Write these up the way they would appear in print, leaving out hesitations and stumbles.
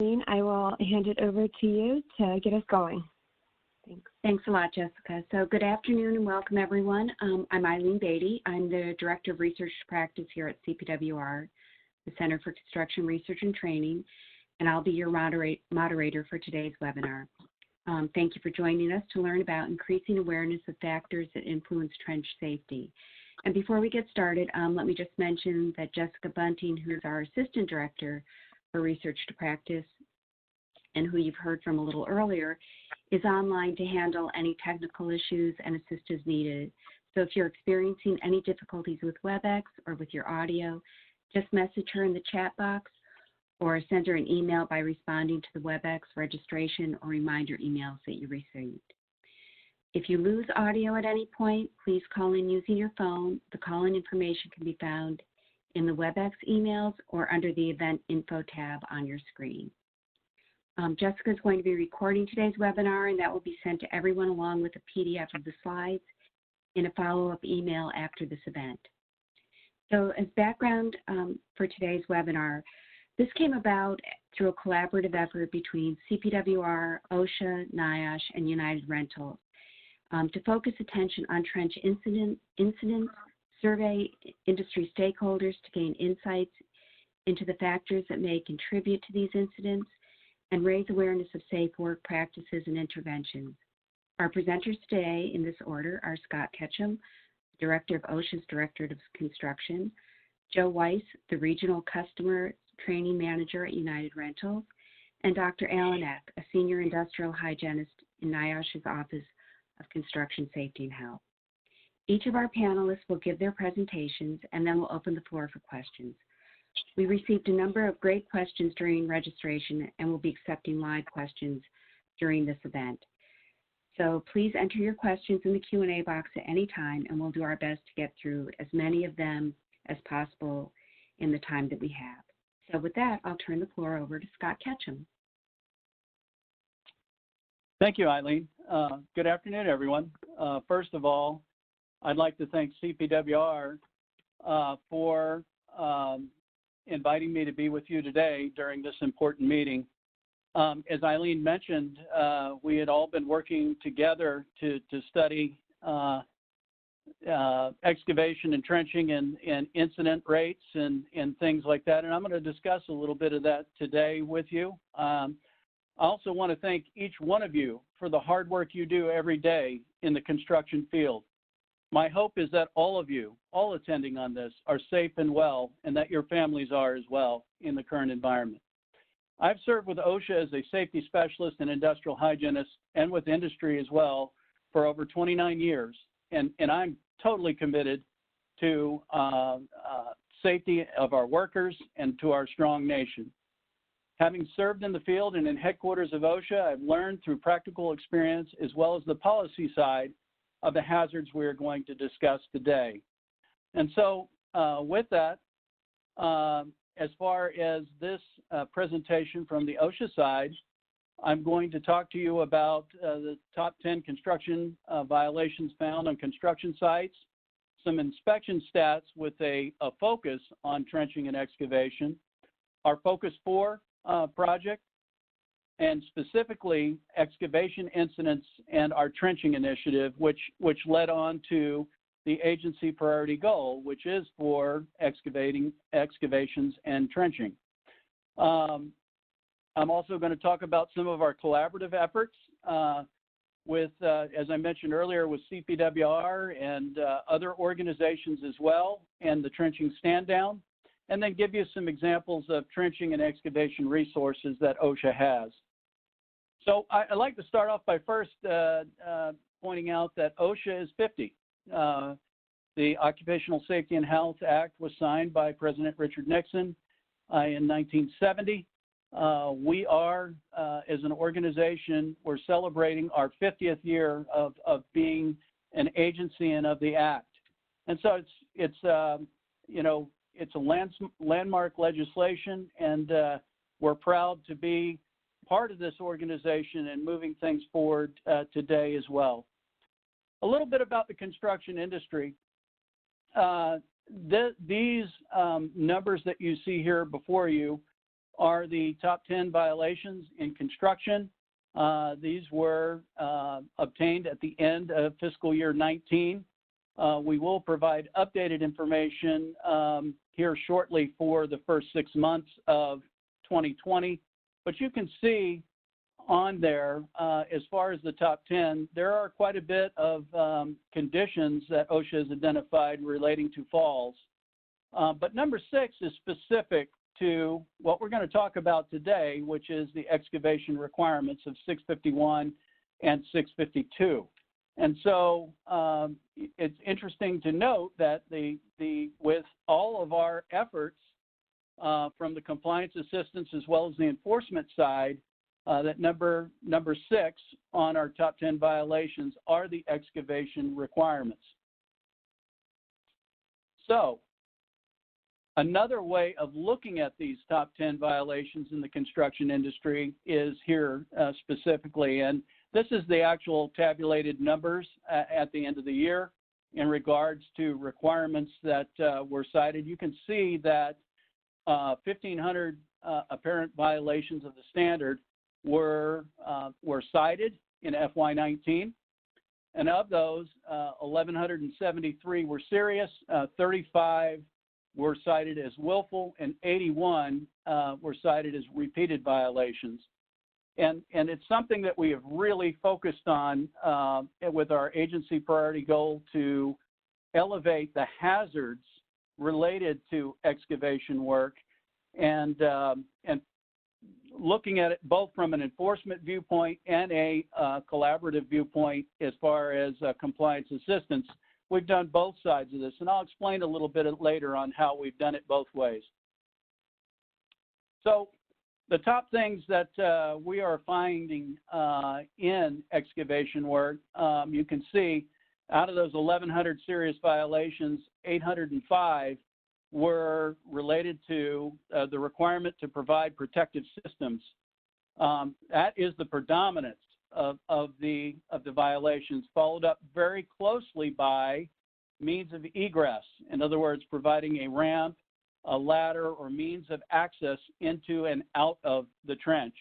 Eileen, I will hand it over to you to get us going. Thanks. Thanks a lot, Jessica. So good afternoon and welcome, everyone. I'm Eileen Betit. I'm the Director of Research Practice here at CPWR, the Center for Construction Research and Training, and I'll be your moderator for today's webinar. Thank you for joining us to learn about increasing awareness of factors that influence trench safety. And before we get started, let me just mention that Jessica Bunting, who's our Assistant Director for Research to Practice, and who you've heard from a little earlier, is online to handle any technical issues and assist as needed. So if you're experiencing any difficulties with WebEx or with your audio, just message her in the chat box or send her an email by responding to the WebEx registration or reminder emails that you received. If you lose audio at any point, please call in using your phone. The call-in information can be found in the WebEx emails or under the Event Info tab on your screen. Jessica is going to be recording today's webinar, and that will be sent to everyone along with a PDF of the slides in a follow-up email after this event. So as background for today's webinar, this came about through a collaborative effort between CPWR, OSHA, NIOSH, and United Rentals to focus attention on trench incidents, survey industry stakeholders to gain insights into the factors that may contribute to these incidents, and raise awareness of safe work practices and interventions. Our presenters today in this order are Scott Ketcham, Director of OSHA's Directorate of Construction, Joe Weiss, the Regional Customer Training Manager at United Rentals, and Dr. Alan Echt, a Senior Industrial Hygienist in NIOSH's Office of Construction Safety and Health. Each of our panelists will give their presentations, and then we'll open the floor for questions. We received a number of great questions during registration and will be accepting live questions during this event. So please enter your questions in the Q&A box at any time, and we'll do our best to get through as many of them as possible in the time that we have. So with that, I'll turn the floor over to Scott Ketcham. Thank you, Eileen. Good afternoon, everyone. First of all, I'd like to thank CPWR for inviting me to be with you today during this important meeting. As Eileen mentioned, we had all been working together to study excavation and trenching and incident rates and things like that, and I'm going to discuss a little bit of that today with you. I also want to thank each one of you for the hard work you do every day in the construction field. My hope is that all of you, all attending on this, are safe and well, and that your families are as well in the current environment. I've served with OSHA as a safety specialist and industrial hygienist, and with industry as well, for over 29 years, and I'm totally committed to safety of our workers and to our strong nation. Having served in the field and in headquarters of OSHA, I've learned through practical experience as well as the policy side of the hazards we're going to discuss today. And so with that, as far as this presentation from the OSHA side, I'm going to talk to you about the top 10 construction violations found on construction sites, some inspection stats with a focus on trenching and excavation, our Focus 4 project, and specifically excavation incidents and our trenching initiative, which led on to the agency priority goal, which is for excavations and trenching. I'm also going to talk about some of our collaborative efforts with, as I mentioned earlier, with CPWR and other organizations as well, and the trenching stand down, and then give you some examples of trenching and excavation resources that OSHA has. So I'd like to start off by first pointing out that OSHA is 50. The Occupational Safety and Health Act was signed by President Richard Nixon in 1970. We are, as an organization, we're celebrating our 50th year of being an agency and of the Act. And so it's you know, it's a landmark legislation, and we're proud to be part of this organization and moving things forward today as well. A little bit about the construction industry. These numbers that you see here before you are the top 10 violations in construction. These were obtained at the end of fiscal year 19. We will provide updated information here shortly for the first 6 months of 2020, but you can see on there, as far as the top 10, there are quite a bit of conditions that OSHA has identified relating to falls. But number 6 is specific to what we're going to talk about today, which is the excavation requirements of 651 and 652. And so it's interesting to note that with all of our efforts from the compliance assistance as well as the enforcement side, that number 6 on our top 10 violations are the excavation requirements. So another way of looking at these top 10 violations in the construction industry is here specifically, and this is the actual tabulated numbers at the end of the year in regards to requirements that were cited. You can see that 1,500 apparent violations of the standard were cited in FY19, and of those, 1,173 were serious, 35 were cited as willful, and 81 were cited as repeated violations. And it's something that we have really focused on with our agency priority goal to elevate the hazards related to excavation work, and looking at it both from an enforcement viewpoint and a collaborative viewpoint as far as compliance assistance. We've done both sides of this, and I'll explain a little bit later on how we've done it both ways. So the top things that we are finding in excavation work, you can see out of those 1,100 serious violations, 805 were related to the requirement to provide protective systems. That is the predominance of the violations, followed up very closely by means of egress. In other words, providing a ramp, a ladder, or means of access into and out of the trench.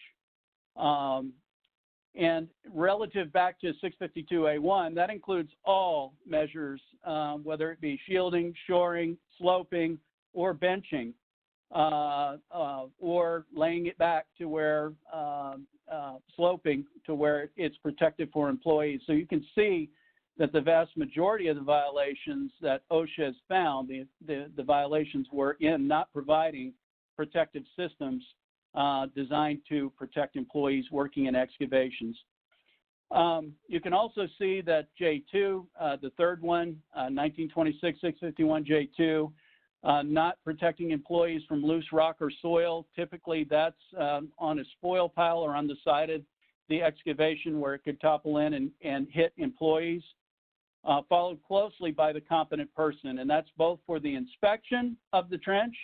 And relative back to 652A1, that includes all measures, whether it be shielding, shoring, sloping, or benching, or laying it back to where, sloping to where it's protected for employees. So you can see that the vast majority of the violations that OSHA has found, the violations were in not providing protective systems designed to protect employees working in excavations. You can also see that J2, the third one, 1926 651 J2, not protecting employees from loose rock or soil. Typically that's on a spoil pile or on the side of the excavation where it could topple in and hit employees. Followed closely by the competent person, and that's both for the inspection of the trench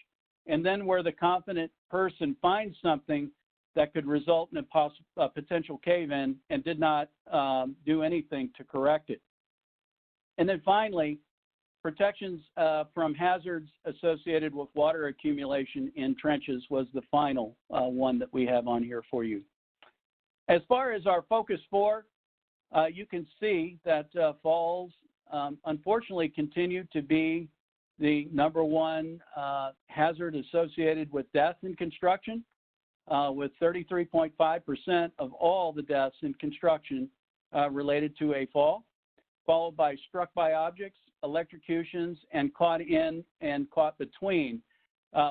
and then where the competent person finds something that could result in a potential cave-in and did not do anything to correct it. And then finally, protections from hazards associated with water accumulation in trenches was the final one that we have on here for you. As far as our focus 4, you can see that falls unfortunately continue to be the #1 hazard associated with death in construction, with 33.5% of all the deaths in construction related to a fall, followed by struck by objects, electrocutions, and caught in and caught between,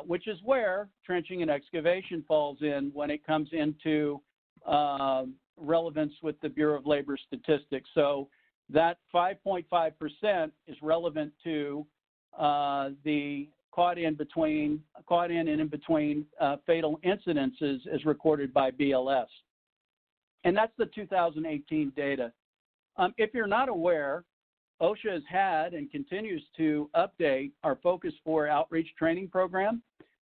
which is where trenching and excavation falls in when it comes into relevance with the Bureau of Labor Statistics. So that 5.5% is relevant to the caught in and in between fatal incidences as recorded by BLS. And that's the 2018 data. If you're not aware, OSHA has had and continues to update our Focus 4 outreach training program.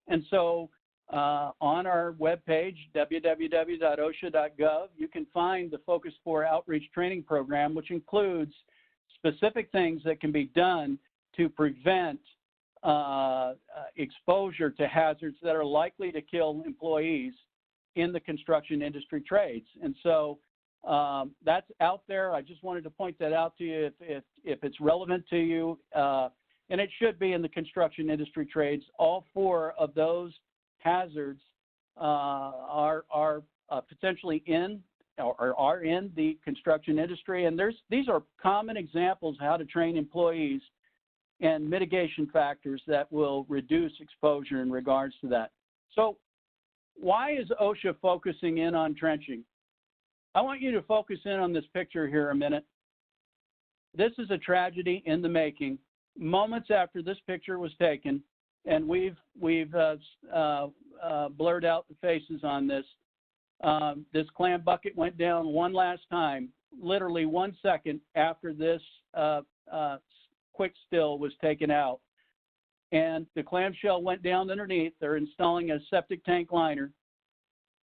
And so on our webpage, www.osha.gov, you can find the Focus 4 outreach training program, which includes specific things that can be done to prevent exposure to hazards that are likely to kill employees in the construction industry trades. And so that's out there. I just wanted to point that out to you if it's relevant to you. And it should be in the construction industry trades. All four of those hazards are potentially in or are in the construction industry. And these are common examples of how to train employees and mitigation factors that will reduce exposure in regards to that. So why is OSHA focusing in on trenching? I want you to focus in on this picture here a minute. This is a tragedy in the making. Moments after this picture was taken, and we've blurred out the faces on this. This clam bucket went down one last time, literally 1 second after this quick still was taken out. And the clamshell went down underneath. They're installing a septic tank liner,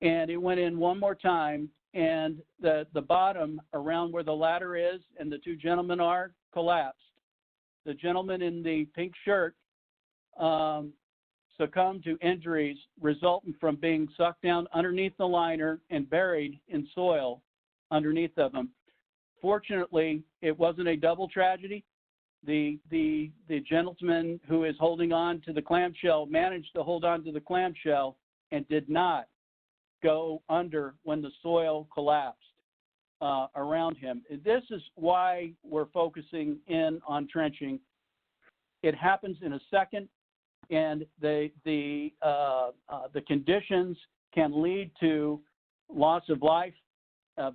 and it went in one more time, and the bottom around where the ladder is and the two gentlemen are collapsed. The gentleman in the pink shirt succumbed to injuries resulting from being sucked down underneath the liner and buried in soil underneath of him. Fortunately, it wasn't a double tragedy. The gentleman who is holding on to the clamshell managed to hold on to the clamshell and did not go under when the soil collapsed around him. This is why we're focusing in on trenching. It happens in a second, and the conditions can lead to loss of life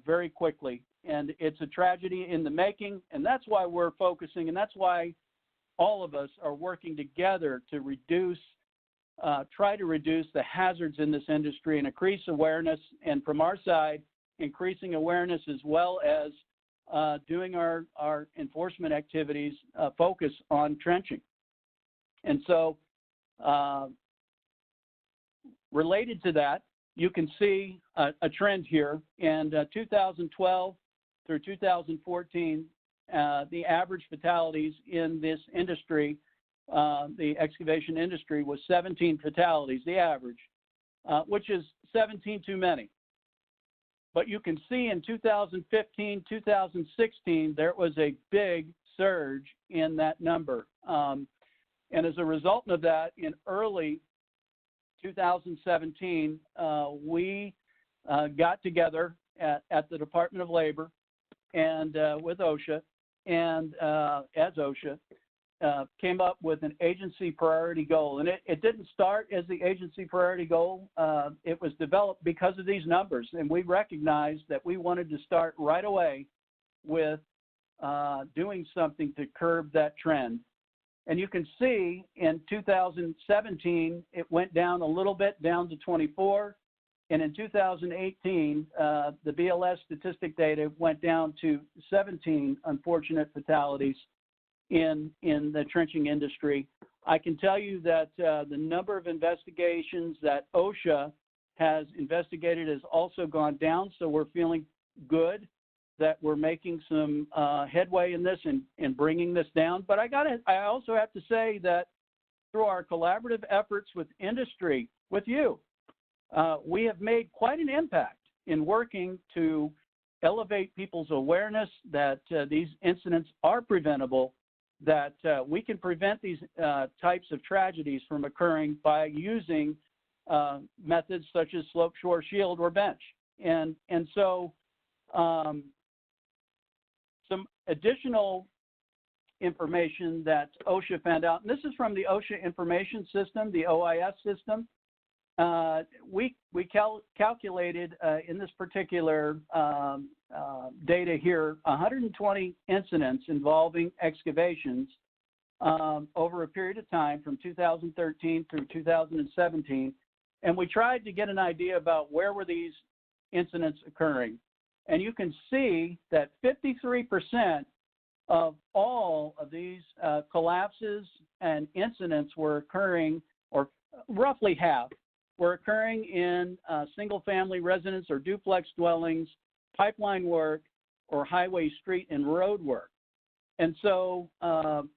very quickly. And it's a tragedy in the making, and that's why we're focusing, and that's why all of us are working together to reduce, try to reduce the hazards in this industry and increase awareness, and from our side, increasing awareness as well as doing our enforcement activities focus on trenching. And so related to that, you can see a trend here. In 2012 through 2014, the average fatalities in this industry, the excavation industry, was 17 fatalities, the average, which is 17 too many. But you can see in 2015, 2016, there was a big surge in that number. And as a result of that, in early 2017, we got together at the Department of Labor and with OSHA, and as OSHA, came up with an agency priority goal. And it didn't start as the agency priority goal. It was developed because of these numbers, and we recognized that we wanted to start right away with doing something to curb that trend. And you can see in 2017, it went down a little bit, down to 24. And in 2018, the BLS statistic data went down to 17 unfortunate fatalities in the trenching industry. I can tell you that the number of investigations that OSHA has investigated has also gone down, so we're feeling good that we're making some headway in this and bringing this down. But I also have to say that through our collaborative efforts with industry, with you, we have made quite an impact in working to elevate people's awareness that these incidents are preventable, that we can prevent these types of tragedies from occurring by using methods such as slope, shore, shield, or bench. And so some additional information that OSHA found out, and this is from the OSHA information system, the OIS system. We calculated in this particular data here 120 incidents involving excavations over a period of time from 2013 through 2017, and we tried to get an idea about where were these incidents occurring. And you can see that 53% of all of these collapses and incidents were occurring, or roughly half, were occurring in single-family residence or duplex dwellings, pipeline work, or highway, street, and road work. And so,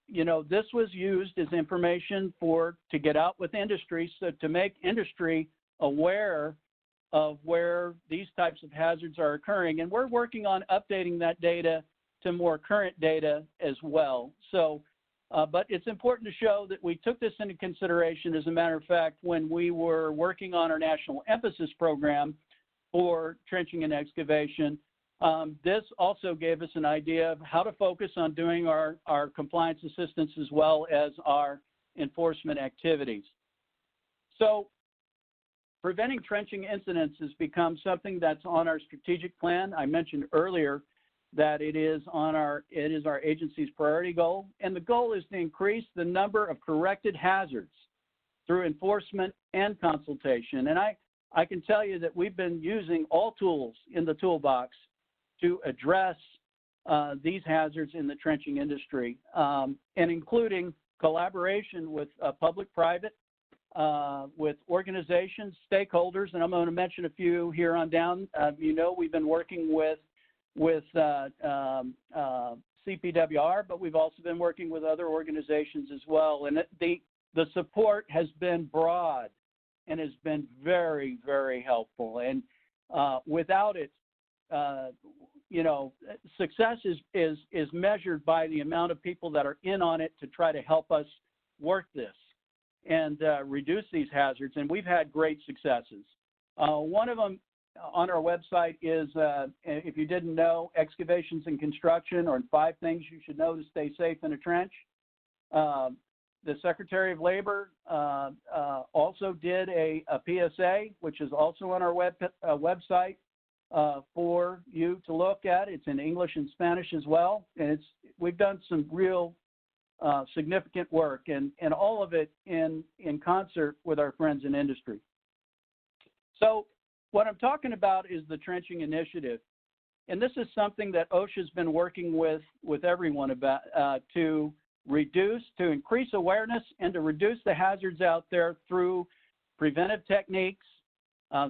you know, this was used as information to get out with industry, so to make industry aware of where these types of hazards are occurring. And we're working on updating that data to more current data as well. So, but it's important to show that we took this into consideration, as a matter of fact, when we were working on our national emphasis program for trenching and excavation. This also gave us an idea of how to focus on doing our compliance assistance as well as our enforcement activities. So preventing trenching incidents has become something that's on our strategic plan. I mentioned earlier that it is our agency's priority goal, and the goal is to increase the number of corrected hazards through enforcement and consultation. And I can tell you that we've been using all tools in the toolbox to address these hazards in the trenching industry, and including collaboration with public-private, with organizations, stakeholders, and I'm going to mention a few here on down. You know, we've been working with CPWR, but we've also been working with other organizations as well. And the support has been broad and has been very, very helpful. And without it, you know, success is measured by the amount of people that are in on it to try to help us work this and reduce these hazards. And we've had great successes. One of them on our website is, if you didn't know, excavations and construction, or 5 things you should know to stay safe in a trench. The Secretary of Labor also did a PSA, which is also on our website for you to look at. It's in English and Spanish as well, and we've done some real significant work, and all of it in concert with our friends in industry. So what I'm talking about is the Trenching Initiative, and this is something that OSHA has been working with everyone about to increase awareness and to reduce the hazards out there through preventive techniques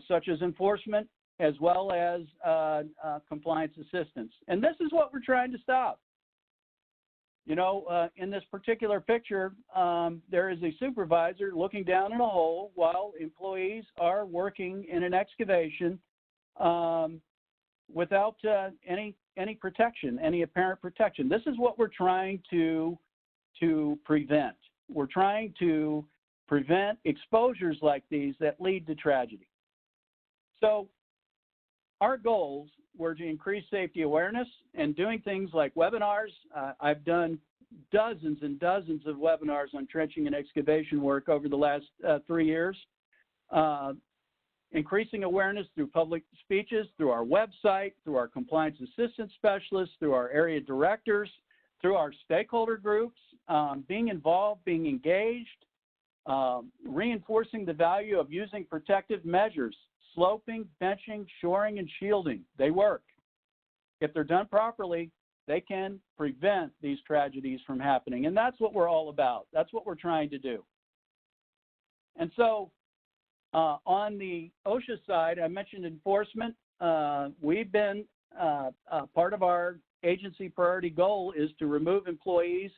such as enforcement, as well as compliance assistance. And this is what we're trying to stop. You know, in this particular picture, there is a supervisor looking down in a hole while employees are working in an excavation without any protection, any apparent protection. This is what we're trying to prevent. We're trying to prevent exposures like these that lead to tragedy. So our goals were to increase safety awareness and doing things like webinars. I've done dozens and dozens of webinars on trenching and excavation work over the last 3 years. Increasing awareness through public speeches, through our website, through our compliance assistance specialists, through our area directors, through our stakeholder groups, being involved, being engaged, reinforcing the value of using protective measures. Sloping, benching, shoring, and shielding, they work. If they're done properly, they can prevent these tragedies from happening. And that's what we're all about. That's what we're trying to do. And so on the OSHA side, I mentioned enforcement. We've been, part of our agency priority goal is to remove employees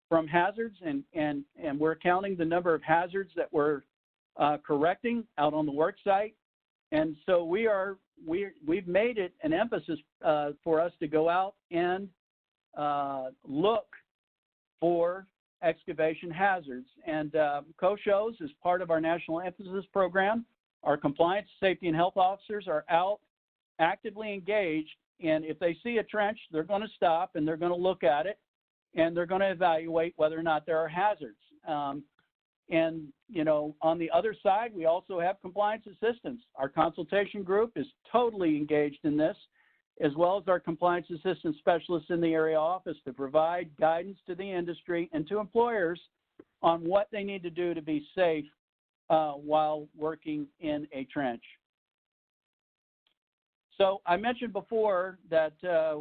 from hazards, and we're counting the number of hazards that we're correcting out on the work site. And so we've made it an emphasis for us to go out and look for excavation hazards. And COSHOs, as part of our national emphasis program, our compliance, safety, and health officers are out actively engaged. And if they see a trench, they're going to stop and they're going to look at it and they're going to evaluate whether or not there are hazards. And, you know, on the other side, we also have compliance assistance. Our consultation group is totally engaged in this, as well as our compliance assistance specialists in the area office to provide guidance to the industry and to employers on what they need to do to be safe while working in a trench. So I mentioned before that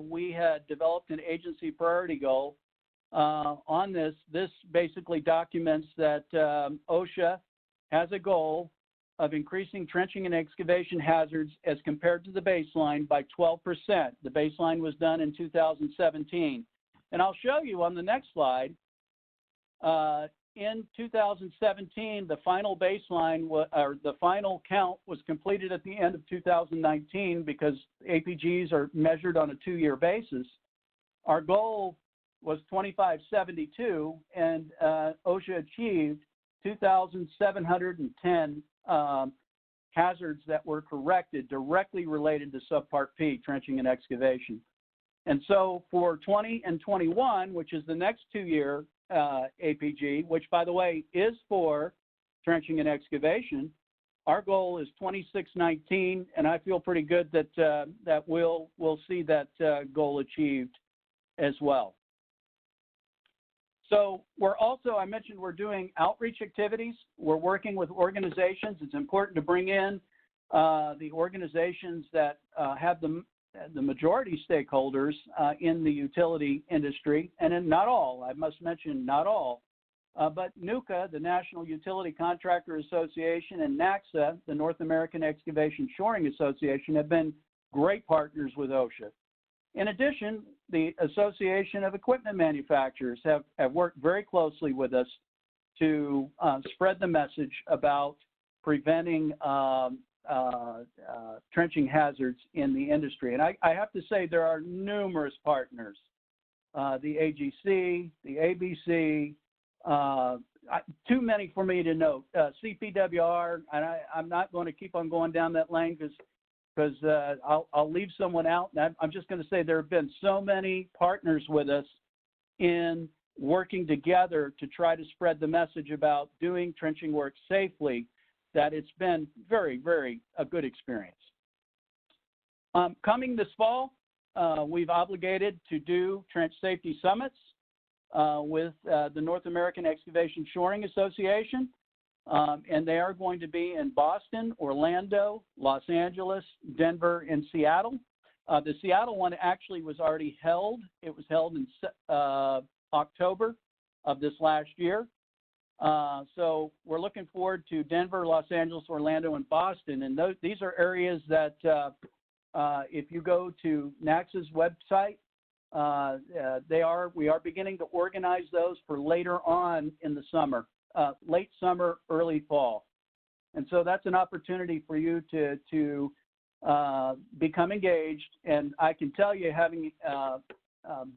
we had developed an agency priority goal. On this basically documents that OSHA has a goal of increasing trenching and excavation hazards as compared to the baseline by 12%. The baseline was done in 2017. And I'll show you on the next slide, in 2017, the final baseline, or the final count was completed at the end of 2019 because APGs are measured on a 2-year basis. Our goal was 2572, and OSHA achieved 2,710 hazards that were corrected directly related to Subpart P, trenching and excavation. And so for 20 and 21, which is the next 2-year APG, which by the way is for trenching and excavation, our goal is 2619, and I feel pretty good that that we'll see that goal achieved as well. So we're also, I mentioned we're doing outreach activities. We're working with organizations. It's important to bring in the organizations that have the majority stakeholders in the utility industry, and in not all, I must mention not all, but NUCA, the National Utility Contractor Association, and NACSA, the North American Excavation Shoring Association, have been great partners with OSHA. In addition, the Association of Equipment Manufacturers have worked very closely with us to spread the message about preventing trenching hazards in the industry. And I have to say there are numerous partners, the AGC, the ABC, too many for me to note, CPWR, and I'm not going to keep on going down that lane because I'll leave someone out. And I'm just going to say there have been so many partners with us in working together to try to spread the message about doing trenching work safely, that it's been very, very a good experience. Coming this fall, we've obligated to do trench safety summits with the North American Excavation Shoring Association, and they are going to be in Boston, Orlando, Los Angeles, Denver, and Seattle. The Seattle one actually was already held. It was held in October of this last year. So we're looking forward to Denver, Los Angeles, Orlando, and Boston. And these are areas that if you go to NACSA's website, we are beginning to organize those for later on in the summer, late summer, early fall. And so that's an opportunity for you to become engaged. And I can tell you, having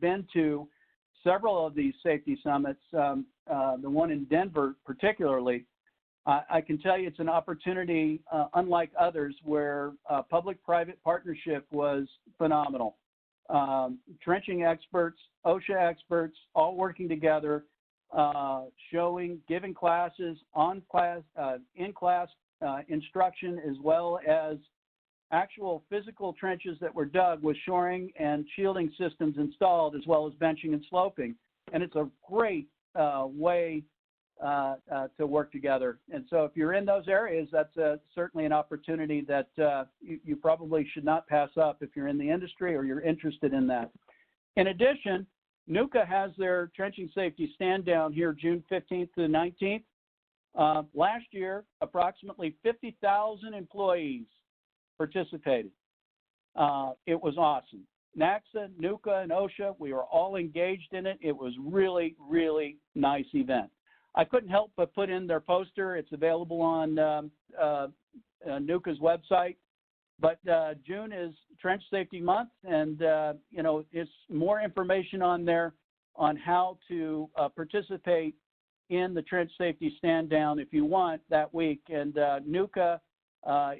been to several of these safety summits, the one in Denver particularly, I can tell you it's an opportunity unlike others where public-private partnership was phenomenal. Trenching experts, OSHA experts, all working together, giving classes, in-class instruction, as well as actual physical trenches that were dug with shoring and shielding systems installed, as well as benching and sloping. And it's a great way to work together. And so if you're in those areas, that's certainly an opportunity that you probably should not pass up if you're in the industry or you're interested in that. In addition, NUCA has their trenching safety stand down here June 15th to the 19th. Last year, approximately 50,000 employees participated. It was awesome. NACSA, NUCA, and OSHA, we were all engaged in it. It was really, really nice event. I couldn't help but put in their poster. It's available on NUCA's website. But June is Trench Safety Month, and it's more information on there on how to participate in the trench safety stand down if you want that week. And NUCA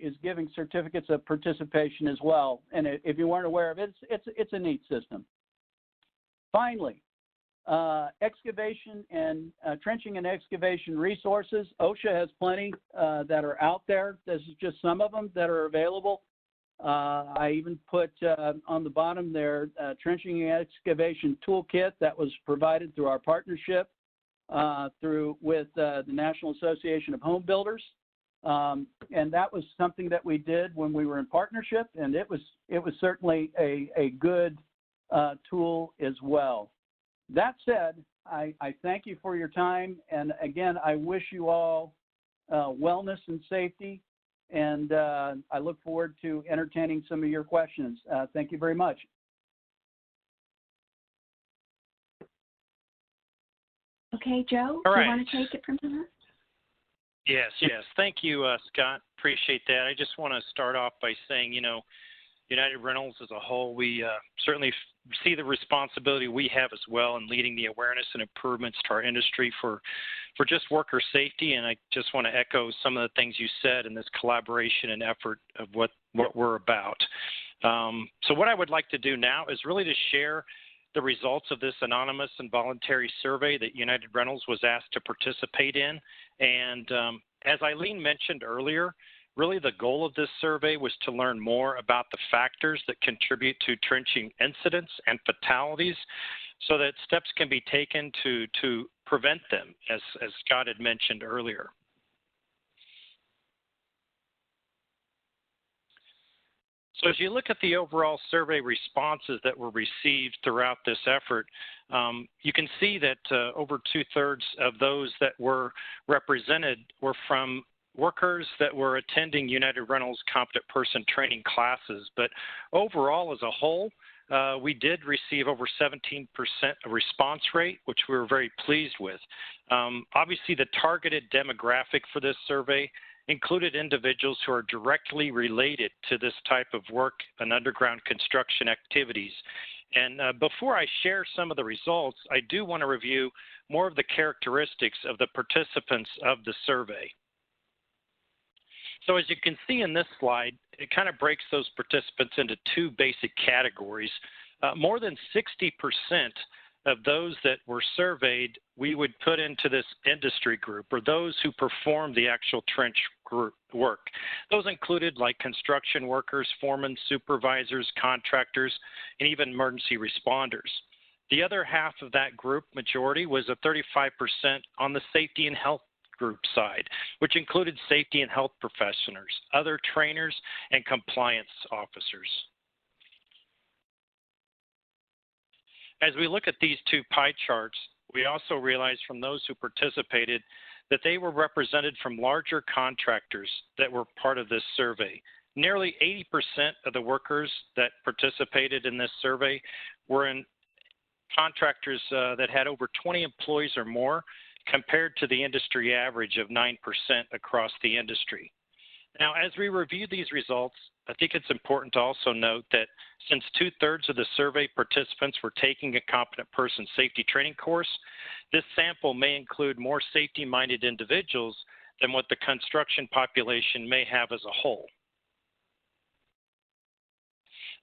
is giving certificates of participation as well. And if you weren't aware of it, it's a neat system. Finally, excavation and trenching and excavation resources. OSHA has plenty that are out there. This is just some of them that are available. I even put on the bottom there trenching and excavation toolkit that was provided through our partnership with the National Association of Home Builders. And that was something that we did when we were in partnership, and it was certainly a good tool as well. That said, I thank you for your time, and again, I wish you all wellness and safety, and I look forward to entertaining some of your questions. Thank you very much. Okay, Joe, All do right. you want to take it from here? Yes. Thank you, Scott. Appreciate that. I just want to start off by saying, United Rentals as a whole, we certainly see the responsibility we have as well in leading the awareness and improvements to our industry for just worker safety. And I just want to echo some of the things you said in this collaboration and effort of what we're about. So what I would like to do now is really to share the results of this anonymous and voluntary survey that United Rentals was asked to participate in. And as Eileen mentioned earlier, really the goal of this survey was to learn more about the factors that contribute to trenching incidents and fatalities so that steps can be taken to prevent them, as Scott had mentioned earlier. So as you look at the overall survey responses that were received throughout this effort, you can see that over 2/3 of those that were represented were from workers that were attending United Rentals competent person training classes. But overall as a whole, we did receive over 17% response rate, which we were very pleased with. Obviously, the targeted demographic for this survey included individuals who are directly related to this type of work and underground construction activities. And before I share some of the results, I do want to review more of the characteristics of the participants of the survey. So as you can see in this slide, it kind of breaks those participants into two basic categories. More than 60% of those that were surveyed, we would put into this industry group, or those who performed the actual trench group work. Those included like construction workers, foremen, supervisors, contractors, and even emergency responders. The other half of that group, majority, was a 35% on the safety and health group side, which included safety and health professionals, other trainers, and compliance officers. As we look at these two pie charts, we also realize from those who participated that they were represented from larger contractors that were part of this survey. Nearly 80% of the workers that participated in this survey were in contractors that had over 20 employees or more, compared to the industry average of 9% across the industry. Now, as we review these results, I think it's important to also note that since 2/3 of the survey participants were taking a competent person safety training course, this sample may include more safety-minded individuals than what the construction population may have as a whole.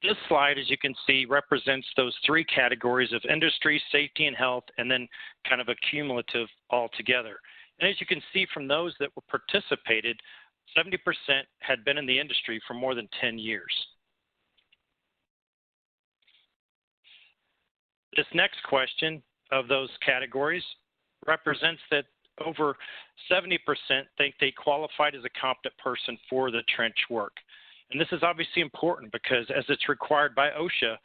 This slide, as you can see, represents those three categories of industry, safety, and health, and then kind of a cumulative altogether. And as you can see from those that were participated, 70% had been in the industry for more than 10 years. This next question of those categories represents that over 70% think they qualified as a competent person for the trench work. And this is obviously important because as it's required by OSHA,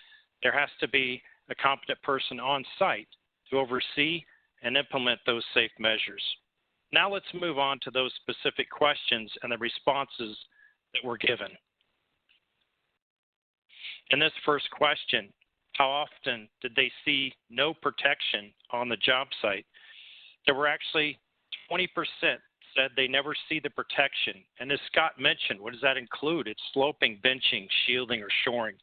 there has to be a competent person on site to oversee and implement those safe measures. Now let's move on to those specific questions and the responses that were given. In this first question, how often did they see no protection on the job site? There were actually 20% said they never see the protection. And as Scott mentioned, what does that include? It's sloping, benching, shielding, or shoring.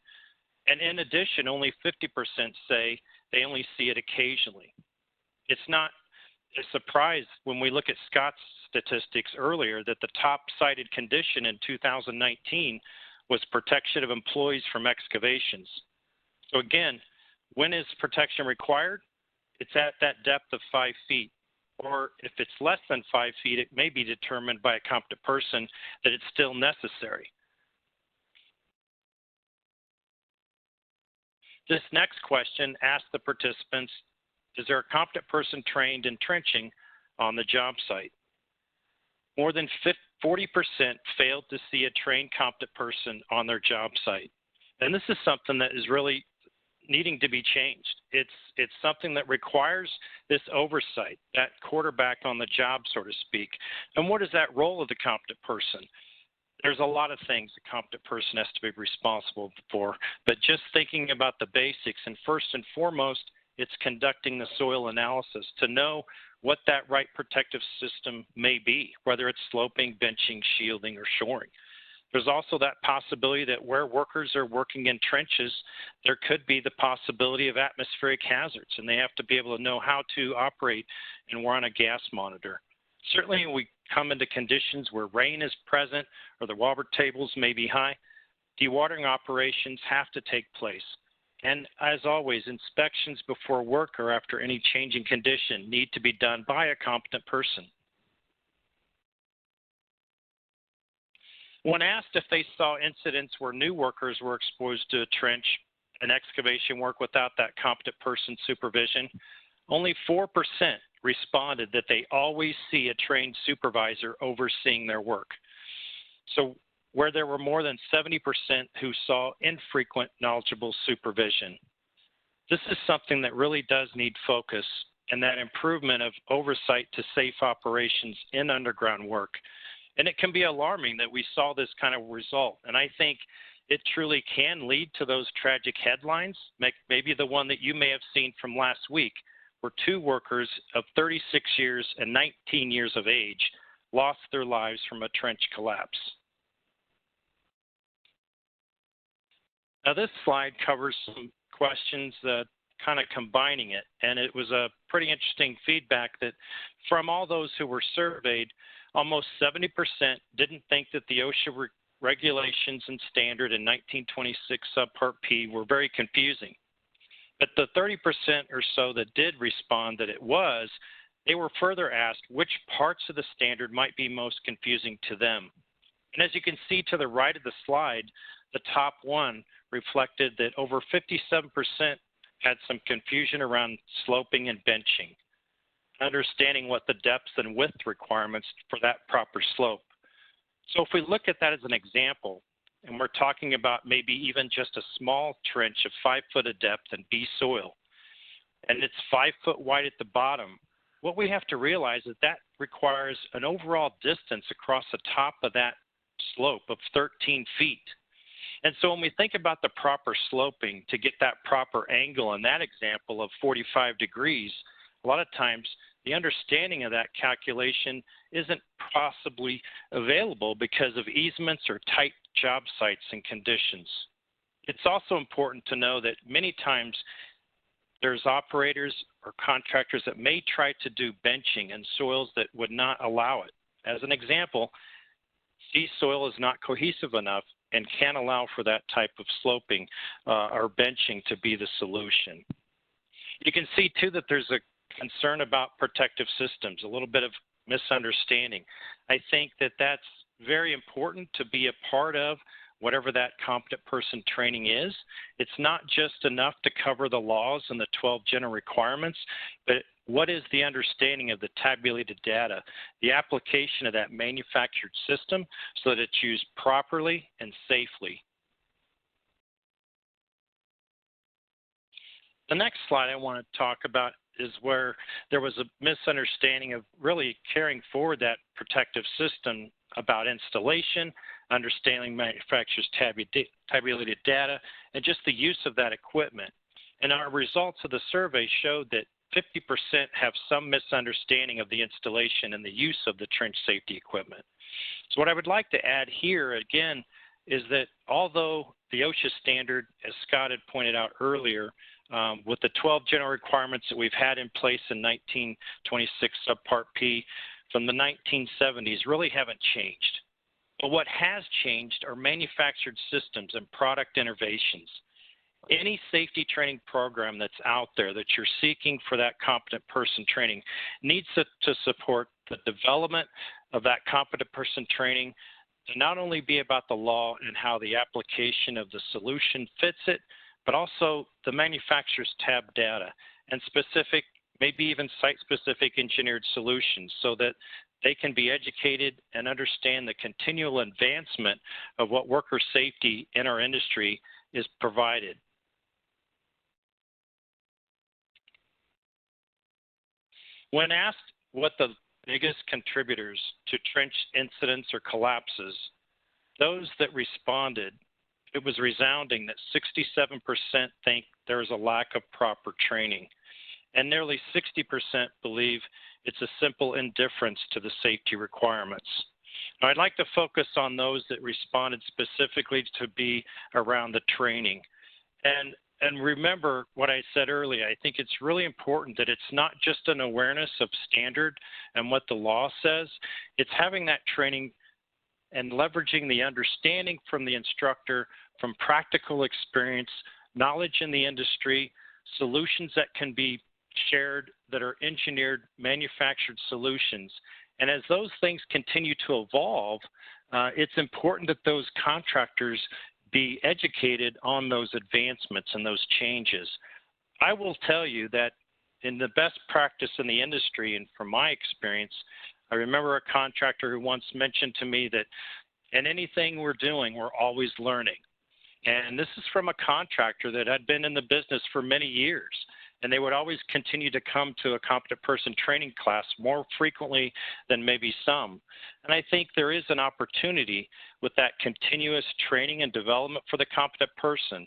And in addition, only 50% say they only see it occasionally. It's not a surprise when we look at Scott's statistics earlier that the top cited condition in 2019 was protection of employees from excavations. So again, when is protection required? It's at that depth of 5 feet. Or if it's less than 5 feet, it may be determined by a competent person that it's still necessary. This next question asked the participants, is there a competent person trained in trenching on the job site? More than 40% failed to see a trained competent person on their job site. And this is something that is really needing to be changed. It's something that requires this oversight, that quarterback on the job, so to speak. And what is that role of the competent person? There's a lot of things a competent person has to be responsible for, but just thinking about the basics, and first and foremost, it's conducting the soil analysis to know what that right protective system may be, whether it's sloping, benching, shielding, or shoring. There's also that possibility that where workers are working in trenches, there could be the possibility of atmospheric hazards, and they have to be able to know how to operate and we're on a gas monitor. Certainly, we come into conditions where rain is present or the water tables may be high. Dewatering operations have to take place. And as always, inspections before work or after any change in condition need to be done by a competent person. When asked if they saw incidents where new workers were exposed to trench and excavation work without that competent person supervision, only 4% responded that they always see a trained supervisor overseeing their work. So where there were more than 70% who saw infrequent knowledgeable supervision. This is something that really does need focus, and that improvement of oversight to safe operations in underground work. And it can be alarming that we saw this kind of result. And I think it truly can lead to those tragic headlines, maybe the one that you may have seen from last week, where 2 workers of 36 years and 19 years of age lost their lives from a trench collapse. Now this slide covers some questions that kind of combining it, and it was a pretty interesting feedback that from all those who were surveyed, almost 70% didn't think that the OSHA regulations and standard in 1926 subpart P were very confusing. But the 30% or so that did respond that it was, they were further asked which parts of the standard might be most confusing to them. And as you can see to the right of the slide, the top one reflected that over 57% had some confusion around sloping and benching, understanding what the depth and width requirements for that proper slope. So if we look at that as an example, and we're talking about maybe even just a small trench of 5 foot of depth and B soil, and it's 5 foot wide at the bottom, what we have to realize is that requires an overall distance across the top of that slope of 13 feet. And so when we think about the proper sloping to get that proper angle in that example of 45 degrees, a lot of times the understanding of that calculation isn't possibly available because of easements or tight job sites and conditions. It's also important to know that many times there's operators or contractors that may try to do benching in soils that would not allow it. As an example, sea soil is not cohesive enough and can't allow for that type of sloping or benching to be the solution. You can see too that there's a concern about protective systems, a little bit of misunderstanding. I think that that's very important to be a part of whatever that competent person training is. It's not just enough to cover the laws and the 12 general requirements, but what is the understanding of the tabulated data, the application of that manufactured system so that it's used properly and safely. The next slide I want to talk about is where there was a misunderstanding of really carrying forward that protective system about installation, understanding manufacturer's tabulated data, and just the use of that equipment. And our results of the survey showed that 50% have some misunderstanding of the installation and the use of the trench safety equipment. So what I would like to add here again is that although the OSHA standard, as Scott had pointed out earlier, with the 12 general requirements that we've had in place in 1926 subpart P from the 1970s really haven't changed. But what has changed are manufactured systems and product innovations. Any safety training program that's out there that you're seeking for that competent person training needs to support the development of that competent person training to not only be about the law and how the application of the solution fits it, but also the manufacturer's tab data and specific, maybe even site-specific engineered solutions so that they can be educated and understand the continual advancement of what worker safety in our industry is provided. When asked what the biggest contributors to trench incidents or collapses, those that responded, it was resounding that 67% think there is a lack of proper training. and nearly 60% believe it's a simple indifference to the safety requirements. Now, I'd like to focus on those that responded specifically to be around the training. And remember what I said earlier, I think it's really important that it's not just an awareness of standard and what the law says, it's having that training and leveraging the understanding from the instructor, from practical experience, knowledge in the industry, solutions that can be shared that are engineered, manufactured solutions. And as those things continue to evolve, it's important that those contractors be educated on those advancements and those changes. I will tell you that in the best practice in the industry, and from my experience, I remember a contractor who once mentioned to me that in anything we're doing, we're always learning. And this is from a contractor that had been in the business for many years. And they would always continue to come to a competent person training class more frequently than maybe some. And I think there is an opportunity with that continuous training and development for the competent person.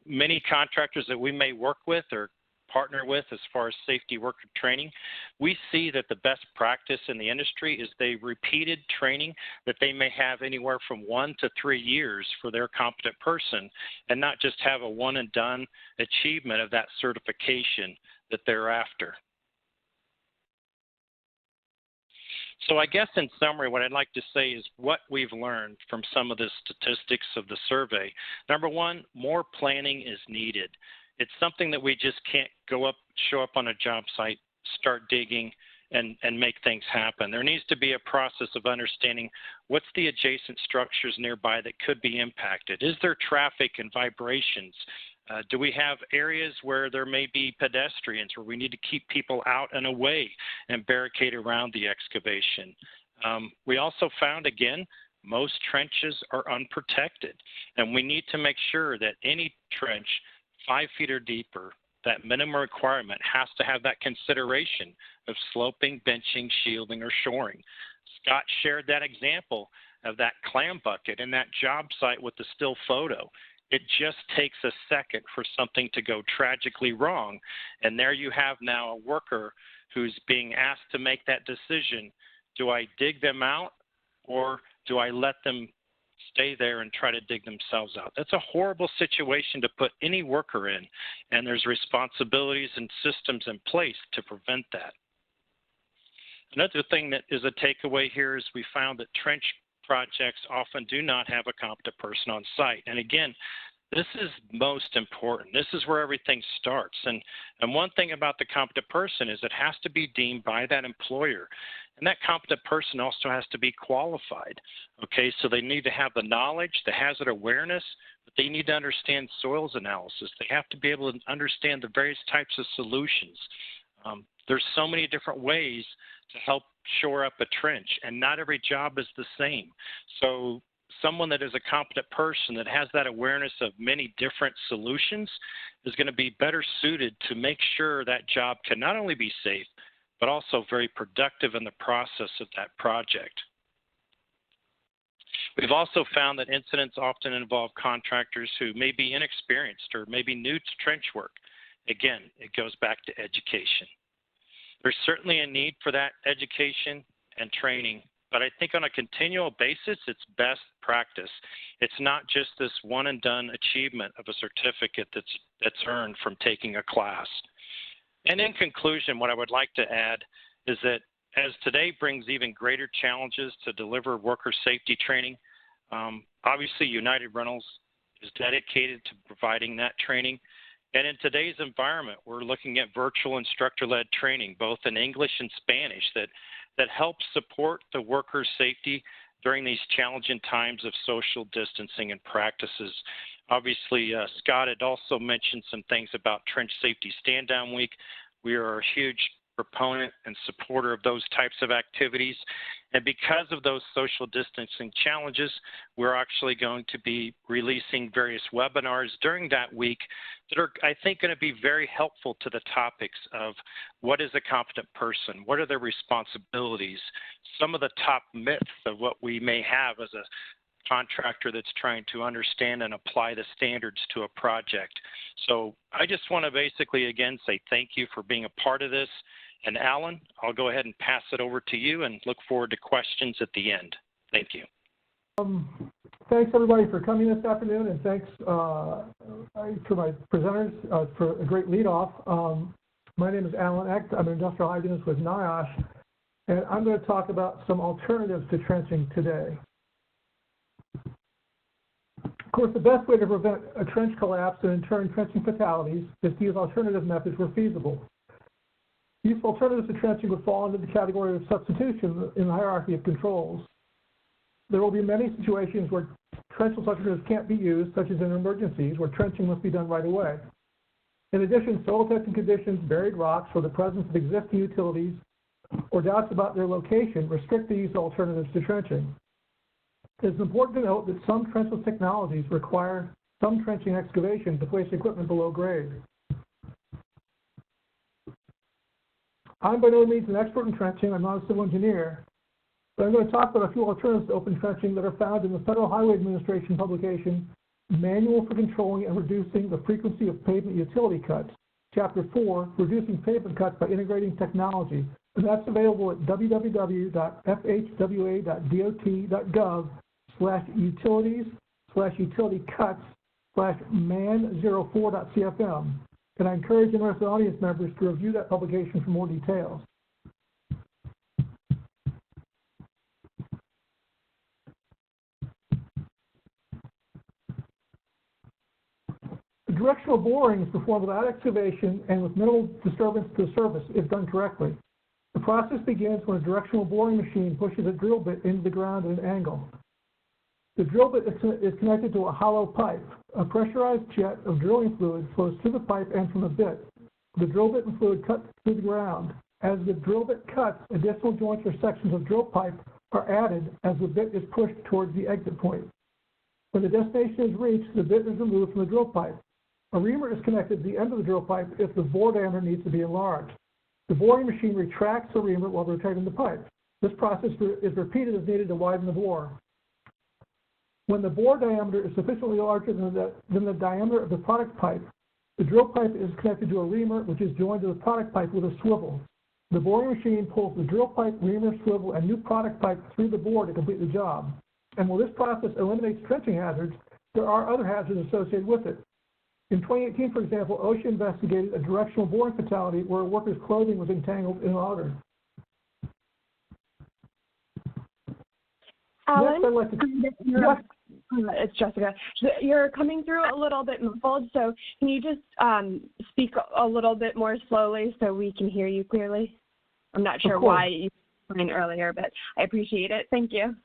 Many contractors that we may work with or partner with as far as safety worker training, we see that the best practice in the industry is the repeated training that they may have anywhere from 1 to 3 years for their competent person, and not just have a one and done achievement of that certification that they're after. So I guess in summary, what I'd like to say is what we've learned from some of the statistics of the survey. Number one, more planning is needed. It's something that we just can't show up on a job site, start digging, and make things happen. There needs to be a process of understanding what's the adjacent structures nearby that could be impacted. Is there traffic and vibrations? Do we have areas where there may be pedestrians, where we need to keep people out and away and barricade around the excavation? We also found, again, most trenches are unprotected, and we need to make sure that any trench 5 feet or deeper, that minimum requirement has to have that consideration of sloping, benching, shielding, or shoring. Scott shared that example of that clam bucket in that job site with the still photo. It just takes a second for something to go tragically wrong, and there you have now a worker who's being asked to make that decision. Do I dig them out, or do I let them stay there and try to dig themselves out? That's a horrible situation to put any worker in, and there's responsibilities and systems in place to prevent that. Another thing that is a takeaway here is we found that trench projects often do not have a competent person on site. And again, this is most important. This is where everything starts. And one thing about the competent person is it has to be deemed by that employer. And that competent person also has to be qualified. Okay, so they need to have the knowledge, the hazard awareness, but they need to understand soils analysis. They have to be able to understand the various types of solutions. There's so many different ways to help shore up a trench, and not every job is the same. So someone that is a competent person that has that awareness of many different solutions is going to be better suited to make sure that job can not only be safe, but also very productive in the process of that project. We've also found that incidents often involve contractors who may be inexperienced or maybe new to trench work. Again, it goes back to education. There's certainly a need for that education and training, but I think on a continual basis, it's best practice. It's not just this one and done achievement of a certificate that's earned from taking a class. And in conclusion, what I would like to add is that as today brings even greater challenges to deliver worker safety training, obviously United Rentals is dedicated to providing that training. And in today's environment, we're looking at virtual instructor-led training, both in English and Spanish, that helps support the workers' safety during these challenging times of social distancing and practices. Obviously, Scott had also mentioned some things about Trench Safety Stand-Down Week. We are a huge proponent and supporter of those types of activities. And because of those social distancing challenges, we're actually going to be releasing various webinars during that week that are, I think, going to be very helpful to the topics of what is a competent person, what are their responsibilities, some of the top myths of what we may have as a contractor that's trying to understand and apply the standards to a project. So I just want to basically, again, say thank you for being a part of this. And Alan, I'll go ahead and pass it over to you and look forward to questions at the end. Thank you. Thanks, everybody, for coming this afternoon, and thanks to my presenters for a great lead-off. My name is Alan Echt. I'm an industrial hygienist with NIOSH, and I'm going to talk about some alternatives to trenching today. Of course, the best way to prevent a trench collapse and, in turn, trenching fatalities is to use alternative methods where feasible. These alternatives to trenching would fall into the category of substitution in the hierarchy of controls. There will be many situations where trenchless alternatives can't be used, such as in emergencies, where trenching must be done right away. In addition, soil testing conditions, buried rocks, or the presence of existing utilities, or doubts about their location restrict the use of alternatives to trenching. It is important to note that some trenchless technologies require some trenching excavation to place equipment below grade. I'm by no means an expert in trenching. I'm not a civil engineer. But I'm going to talk about a few alternatives to open trenching that are found in the Federal Highway Administration publication, Manual for Controlling and Reducing the Frequency of Pavement Utility Cuts, Chapter 4, Reducing Pavement Cuts by Integrating Technology. And that's available at www.fhwa.gov/utilities/utility-cuts/man04.cfm. And I encourage interested audience members to review that publication for more details. Directional boring is performed without excavation and with minimal disturbance to the surface if done correctly. The process begins when a directional boring machine pushes a drill bit into the ground at an angle. The drill bit is connected to a hollow pipe. A pressurized jet of drilling fluid flows through the pipe and from the bit. The drill bit and fluid cut through the ground. As the drill bit cuts, additional joints or sections of drill pipe are added as the bit is pushed towards the exit point. When the destination is reached, the bit is removed from the drill pipe. A reamer is connected to the end of the drill pipe if the bore diameter needs to be enlarged. The boring machine retracts the reamer while rotating the pipe. This process is repeated as needed to widen the bore. When the bore diameter is sufficiently larger than the diameter of the product pipe, the drill pipe is connected to a reamer which is joined to the product pipe with a swivel. The boring machine pulls the drill pipe, reamer, swivel, and new product pipe through the bore to complete the job. And while this process eliminates trenching hazards, there are other hazards associated with it. In 2018, for example, OSHA investigated a directional boring fatality where a worker's clothing was entangled in an auger. Alan, next, I'd like to... it's Jessica. You're coming through a little bit muffled, so can you just speak a little bit more slowly so we can hear you clearly? I'm not sure why you explained earlier, but I appreciate it. Thank you. Of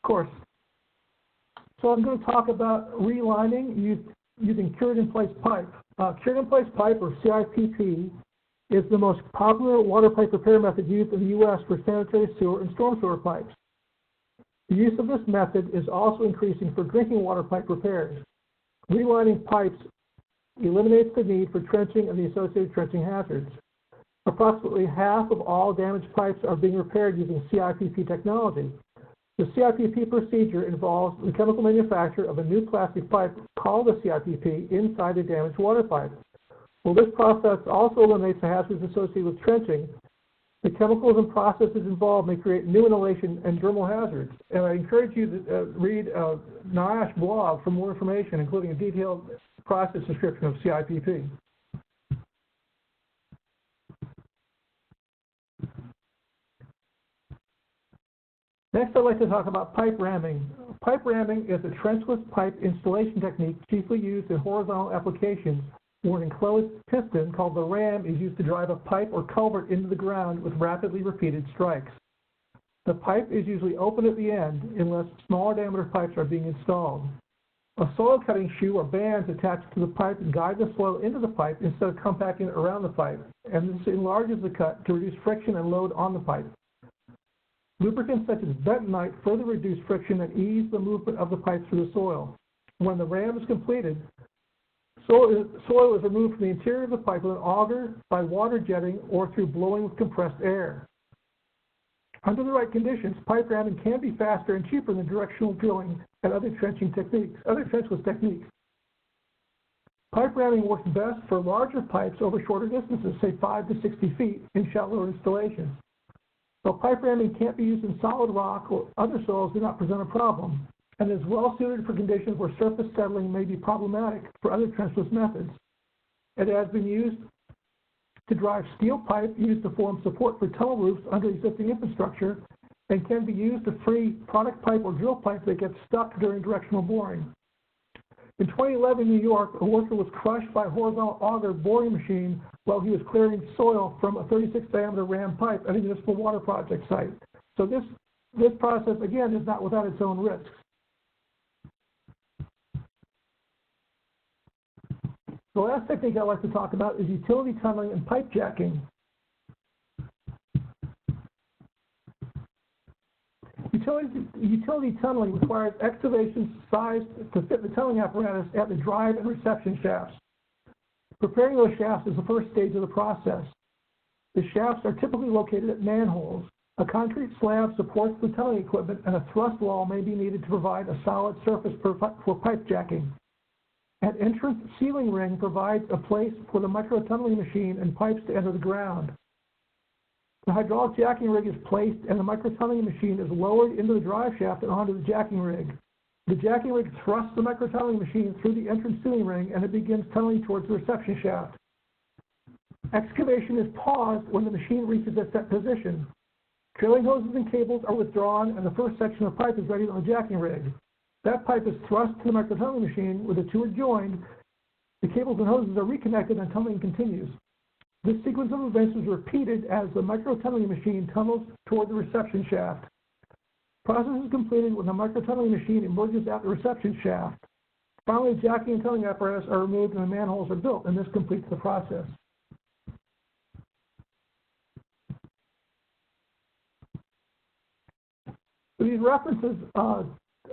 course. So I'm going to talk about relining using cured-in-place pipe. Cured-in-place pipe, or CIPP, is the most popular water pipe repair method used in the U.S. for sanitary sewer and storm sewer pipes. The use of this method is also increasing for drinking water pipe repairs. Relining pipes eliminates the need for trenching and the associated trenching hazards. Approximately half of all damaged pipes are being repaired using CIPP technology. The CIPP procedure involves the chemical manufacture of a new plastic pipe called a CIPP inside a damaged water pipe. While this process also eliminates the hazards associated with trenching, the chemicals and processes involved may create new inhalation and dermal hazards. And I encourage you to read NIOSH blog for more information, including a detailed process description of CIPP. Next, I'd like to talk about pipe ramming. Pipe ramming is a trenchless pipe installation technique chiefly used in horizontal applications where an enclosed piston called the ram is used to drive a pipe or culvert into the ground with rapidly repeated strikes. The pipe is usually open at the end unless smaller diameter pipes are being installed. A soil cutting shoe or bands attached to the pipe guide the soil into the pipe instead of compacting it around the pipe, and this enlarges the cut to reduce friction and load on the pipe. Lubricants such as bentonite further reduce friction and ease the movement of the pipe through the soil. When the ram is completed, soil is removed from the interior of the pipe with an auger, by water jetting, or through blowing with compressed air. Under the right conditions, pipe ramming can be faster and cheaper than directional drilling and other trenchless techniques. Pipe ramming works best for larger pipes over shorter distances, say 5 to 60 feet in shallower installations. Though pipe ramming can't be used in solid rock or other soils, do not present a problem, and is well suited for conditions where surface settling may be problematic for other trenchless methods. It has been used to drive steel pipe used to form support for tunnel roofs under existing infrastructure, and can be used to free product pipe or drill pipe that gets stuck during directional boring. In 2011 in New York, a worker was crushed by a horizontal auger boring machine while he was clearing soil from a 36-diameter ram pipe at a municipal water project site. So this process, again, is not without its own risks. The last technique I'd like to talk about is utility tunneling and pipe jacking. Utility tunneling requires excavations sized to fit the tunneling apparatus at the drive and reception shafts. Preparing those shafts is the first stage of the process. The shafts are typically located at manholes. A concrete slab supports the tunneling equipment, and a thrust wall may be needed to provide a solid surface for pipe jacking. An entrance sealing ring provides a place for the micro-tunneling machine and pipes to enter the ground. The hydraulic jacking rig is placed and the micro-tunneling machine is lowered into the drive shaft and onto the jacking rig. The jacking rig thrusts the micro-tunneling machine through the entrance sealing ring and it begins tunneling towards the reception shaft. Excavation is paused when the machine reaches a set position. Trailing hoses and cables are withdrawn and the first section of pipe is ready on the jacking rig. That pipe is thrust to the micro-tunneling machine where the two are joined. The cables and hoses are reconnected and tunneling continues. This sequence of events is repeated as the micro-tunneling machine tunnels toward the reception shaft. The process is completed when the micro-tunneling machine emerges at the reception shaft. Finally, the jacking and tunneling apparatus are removed and the manholes are built, and this completes the process. So these references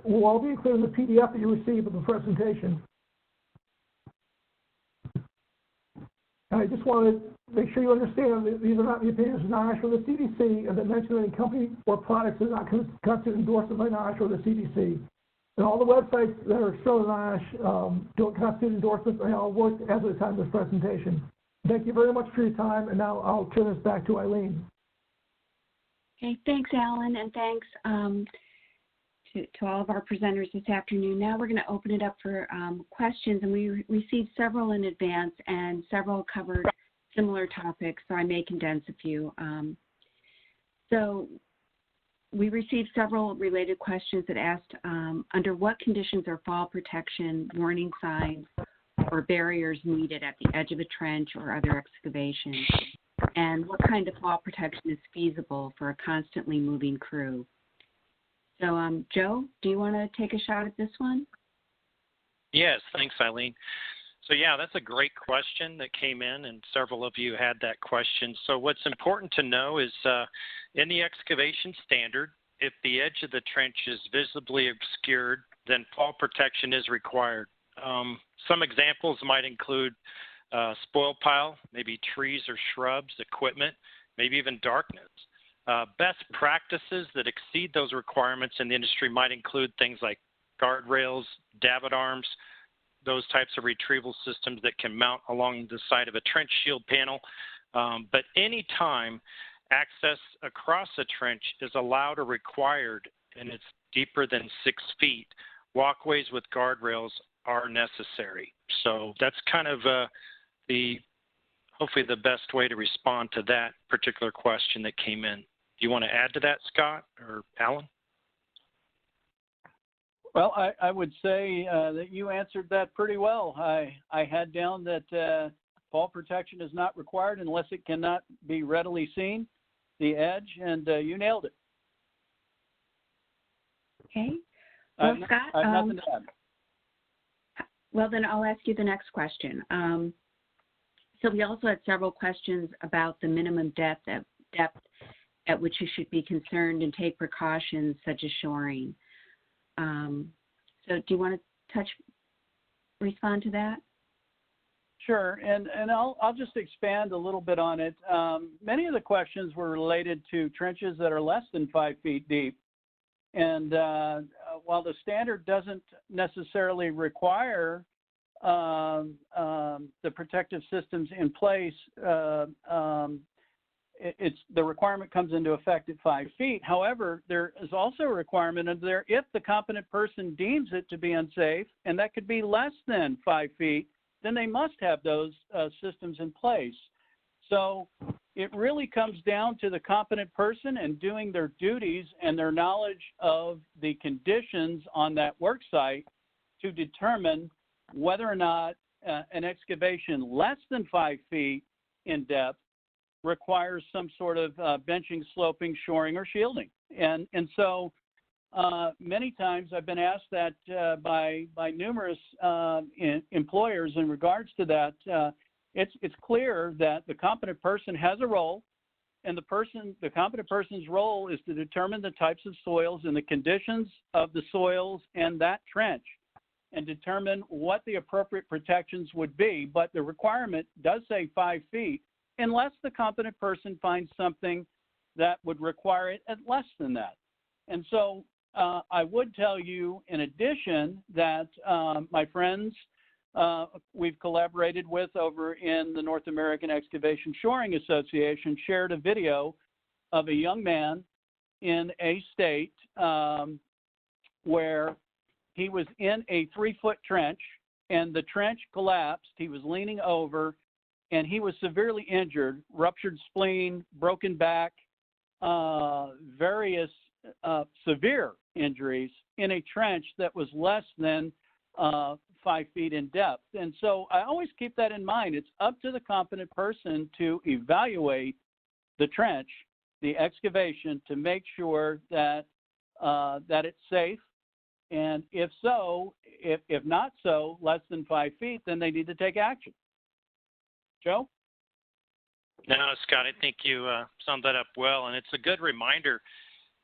will all be included in the PDF that you receive of the presentation. And I just want to make sure you understand that these are not the opinions of NIOSH or the CDC, and that mention of any company or products does not constitute endorsement by NIOSH or the CDC. And all the websites that are shown in NIOSH don't constitute endorsements, and they all worked as of the time of this presentation. Thank you very much for your time, and now I'll turn this back to Eileen. Okay, thanks, Alan, and thanks to all of our presenters this afternoon. Now we're going to open it up for questions, and we received several in advance, and several covered similar topics, so I may condense a few. So we received several related questions that asked, under what conditions are fall protection warning signs or barriers needed at the edge of a trench or other excavation? And what kind of fall protection is feasible for a constantly moving crew? So, Joe, do you want to take a shot at this one? Yes, thanks, Eileen. So, yeah, that's a great question that came in, and several of you had that question. So what's important to know is in the excavation standard, if the edge of the trench is visibly obscured, then fall protection is required. Some examples might include spoil pile, maybe trees or shrubs, equipment, maybe even darkness. Best practices that exceed those requirements in the industry might include things like guardrails, davit arms, those types of retrieval systems that can mount along the side of a trench shield panel. But any time access across a trench is allowed or required and it's deeper than 6 feet, walkways with guardrails are necessary. So that's kind of hopefully the best way to respond to that particular question that came in. Do you want to add to that, Scott or Alan? Well, I would say that you answered that pretty well. I had down that fall protection is not required unless it cannot be readily seen, the edge, and you nailed it. Okay. Well, Scott, I have nothing to add. Well, then I'll ask you the next question. So we also had several questions about the minimum depth at which you should be concerned and take precautions such as shoring. So do you want to respond to that? Sure, and I'll just expand a little bit on it. Many of the questions were related to trenches that are less than 5 feet deep. And while the standard doesn't necessarily require the protective systems in place, the requirement comes into effect at 5 feet. However, there is also a requirement in there if the competent person deems it to be unsafe, and that could be less than 5 feet, then they must have those systems in place. So it really comes down to the competent person and doing their duties and their knowledge of the conditions on that work site to determine whether or not an excavation less than 5 feet in depth requires some sort of benching, sloping, shoring, or shielding. And so many times I've been asked that by numerous employers in regards to that. It's clear that the competent person has a role, and the competent person's role is to determine the types of soils and the conditions of the soils and that trench, and determine what the appropriate protections would be. But the requirement does say 5 feet, unless the competent person finds something that would require it at less than that. And so I would tell you, in addition, that my friends we've collaborated with over in the North American Excavation Shoring Association shared a video of a young man in a state where he was in a 3-foot trench, and the trench collapsed. He was leaning over, and he was severely injured, ruptured spleen, broken back, various severe injuries in a trench that was less than 5 feet in depth. And so I always keep that in mind. It's up to the competent person to evaluate the trench, the excavation, to make sure that that it's safe. And if so, if not so, less than 5 feet, then they need to take action. Joe? No, Scott, I think you summed that up well, and it's a good reminder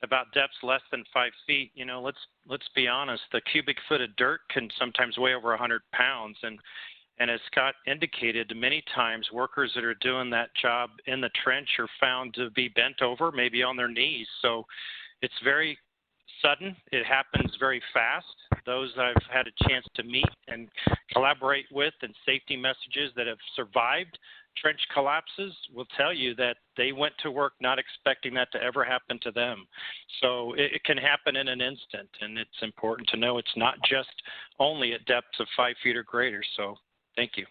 about depths less than 5 feet. You know, let's be honest. The cubic foot of dirt can sometimes weigh over 100 pounds, and as Scott indicated, many times workers that are doing that job in the trench are found to be bent over, maybe on their knees. So it's very sudden. It happens very fast. Those I've had a chance to meet and collaborate with, and safety messages that have survived trench collapses will tell you that they went to work not expecting that to ever happen to them. So it can happen in an instant, and it's important to know it's not just only at depths of 5 feet or greater. So thank you.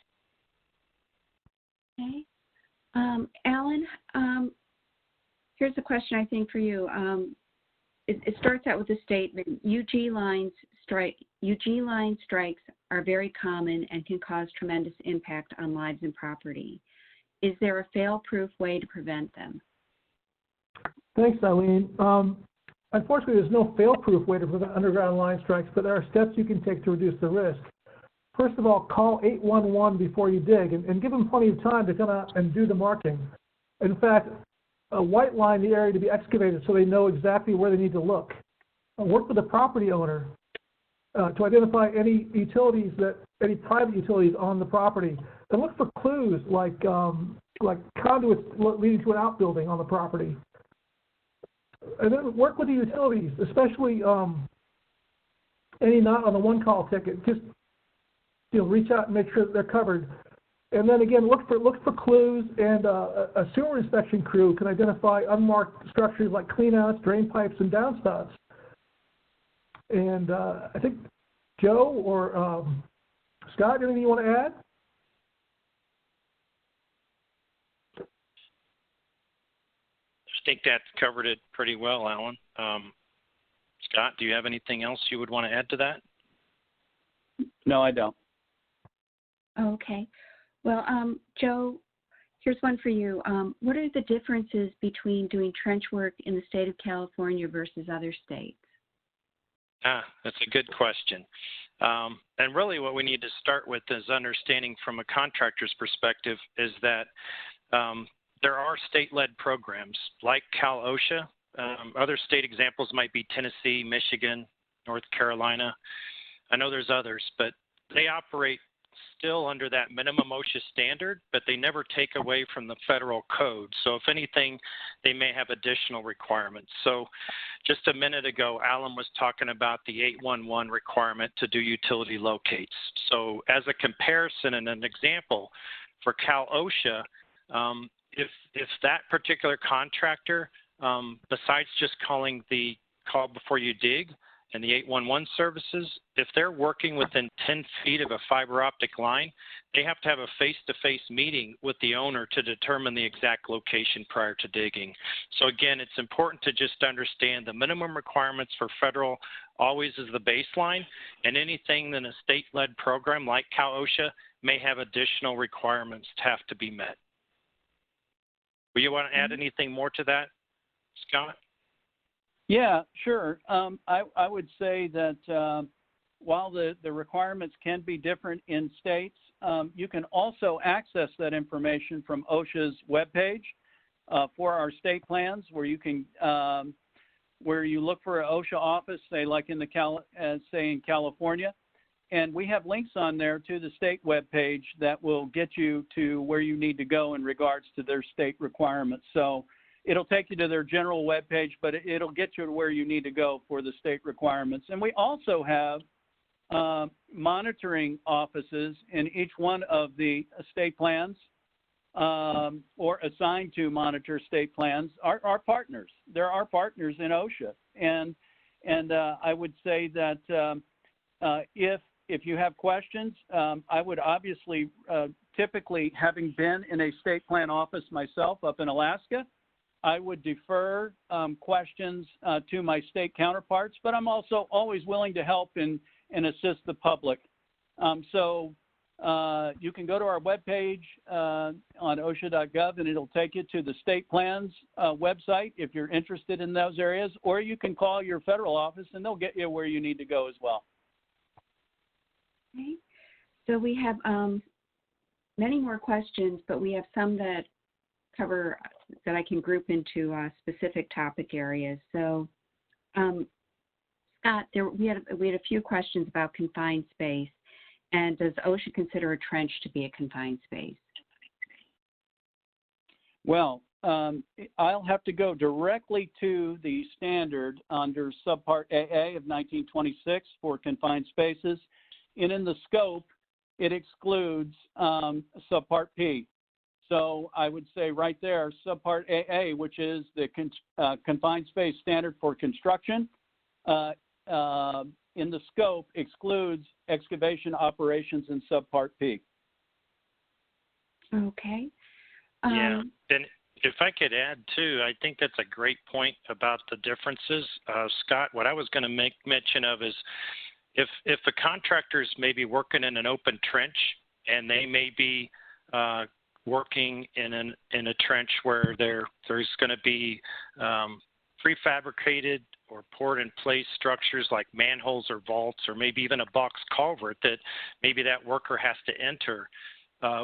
Okay. Alan, here's a question I think for you. It starts out with a statement: UG line strikes are very common and can cause tremendous impact on lives and property. Is there a fail-proof way to prevent them? Thanks, Eileen. Unfortunately, there's no fail-proof way to prevent underground line strikes, but there are steps you can take to reduce the risk. First of all, call 811 before you dig, and give them plenty of time to come out and do the marking. In fact, white line the area to be excavated so they know exactly where they need to look. Work with the property owner to identify any utilities any private utilities on the property, and look for clues like conduits leading to an outbuilding on the property. And then work with the utilities, especially any not on the one-call ticket. Just reach out and make sure that they're covered. And then again, look for clues, and a sewer inspection crew can identify unmarked structures like cleanouts, drain pipes, and downspouts. And I think Joe or Scott, anything you want to add? I think that covered it pretty well, Alan. Scott, do you have anything else you would want to add to that? No, I don't. Okay. Well, Joe, here's one for you. What are the differences between doing trench work in the state of California versus other states? That's a good question. And really what we need to start with is understanding from a contractor's perspective is that there are state-led programs like OSHA. Other state examples might be Tennessee, Michigan, North Carolina. I know there's others, but they operate still under that minimum OSHA standard, but they never take away from the federal code. So if anything, they may have additional requirements. So just a minute ago, Alan was talking about the 811 requirement to do utility locates. So as a comparison and an example, for Cal OSHA, if that particular contractor, besides just calling the call before you dig and the 811 services, if they're working within 10 feet of a fiber optic line, they have to have a face-to-face meeting with the owner to determine the exact location prior to digging. So again, it's important to just understand the minimum requirements for federal always is the baseline, and anything in a state-led program like Cal OSHA may have additional requirements to have to be met. Will you want to add anything more to that, Scott? Yeah, sure. I would say that while the requirements can be different in states, you can also access that information from OSHA's webpage for our state plans, where you can where you look for an OSHA office, say like in in California, and we have links on there to the state webpage that will get you to where you need to go in regards to their state requirements. So it'll take you to their general webpage, but it'll get you to where you need to go for the state requirements. And we also have monitoring offices in each one of the state plans or assigned to monitor state plans are partners. There are partners in OSHA. And I would say that if you have questions, I would obviously, typically having been in a state plan office myself up in Alaska, I would defer questions to my state counterparts, but I'm also always willing to help and assist the public. So you can go to our webpage on OSHA.gov, and it'll take you to the state plans website if you're interested in those areas, or you can call your federal office, and they'll get you where you need to go as well. Okay. So we have many more questions, but we have some that cover that I can group into specific topic areas. So, Scott, we had a few questions about confined space, and does OSHA consider a trench to be a confined space? Well, I'll have to go directly to the standard under Subpart AA of 1926 for confined spaces, and in the scope, it excludes Subpart P. So I would say right there, Subpart AA, which is the confined space standard for construction, in the scope excludes excavation operations in Subpart P. Okay. Yeah, and if I could add too, I think that's a great point about the differences. Scott, what I was going to make mention of is if the contractors may be working in an open trench and they may be working in a trench where there's going to be prefabricated or poured in place structures like manholes or vaults, or maybe even a box culvert that maybe that worker has to enter.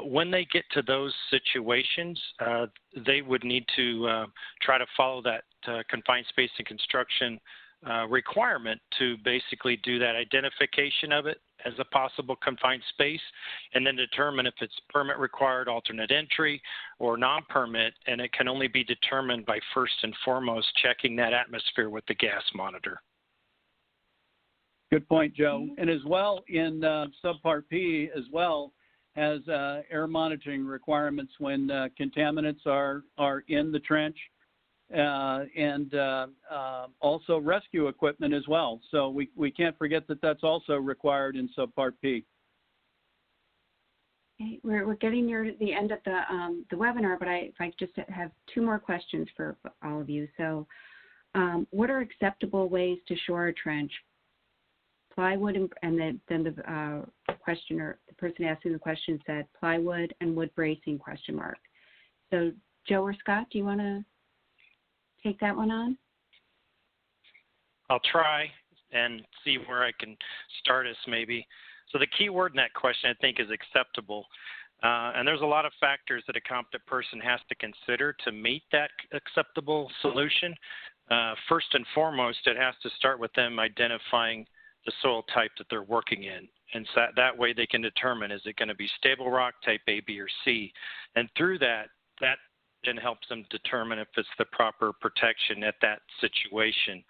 When they get to those situations, they would need to try to follow that confined space and construction requirement to basically do that identification of it as a possible confined space, and then determine if it's permit required, alternate entry, or non-permit, and it can only be determined by first and foremost checking that atmosphere with the gas monitor. Good point, Joe. And as well, in Subpart P as well has air monitoring requirements when contaminants are in the trench, and also rescue equipment as well. So we can't forget that that's also required in Subpart P. Okay, we're getting near the end of the webinar, but if I just have two more questions for all of you. So what are acceptable ways to shore a trench? Plywood, and then the questioner, the person asking the question said plywood and wood bracing, question mark. So Joe or Scott, do you want to take that one on? I'll try and see where I can start us maybe. So the key word in that question, I think, is acceptable. And there's a lot of factors that a competent person has to consider to meet that acceptable solution. First and foremost, it has to start with them identifying the soil type that they're working in. And so that way they can determine, is it going to be stable rock type A, B, or C? And through that then helps them determine if it's the proper protection at that situation.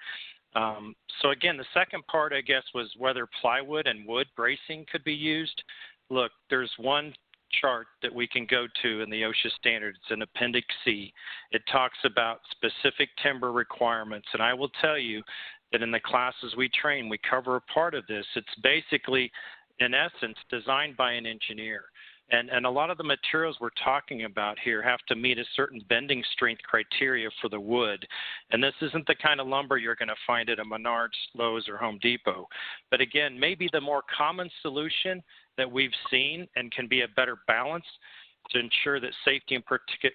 So again, the second part, I guess, was whether plywood and wood bracing could be used. Look, there's one chart that we can go to in the OSHA standard. It's in Appendix C. It talks about specific timber requirements. And I will tell you that in the classes we train, we cover a part of this. It's basically, in essence, designed by an engineer. And a lot of the materials we're talking about here have to meet a certain bending strength criteria for the wood. And this isn't the kind of lumber you're going to find at a Menards, Lowe's, or Home Depot. But again, maybe the more common solution that we've seen and can be a better balance to ensure that safety and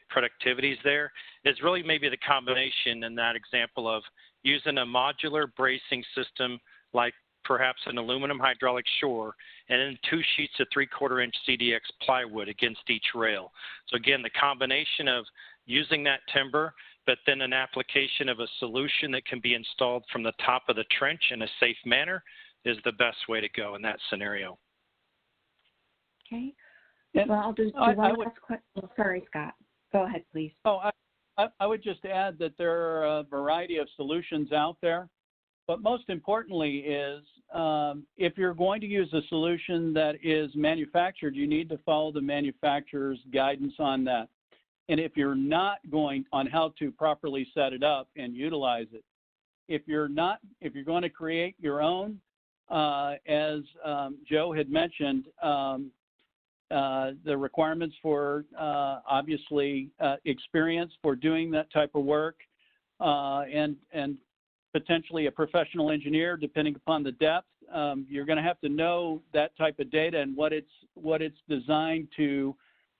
productivity is there is really maybe the combination in that example of using a modular bracing system like perhaps an aluminum hydraulic shore, and then 2 sheets of 3/4 inch CDX plywood against each rail. So again, the combination of using that timber, but then an application of a solution that can be installed from the top of the trench in a safe manner is the best way to go in that scenario. Okay. Well, I'll do one last question. Oh, sorry, Scott. Go ahead, please. Oh, I would just add that there are a variety of solutions out there. But most importantly is if you're going to use a solution that is manufactured, you need to follow the manufacturer's guidance on that. And if you're not going on how to properly set it up and utilize it, if you're going to create your own, as Joe had mentioned, the requirements for obviously experience for doing that type of work and potentially a professional engineer, depending upon the depth. You're going to have to know that type of data and what it's designed to,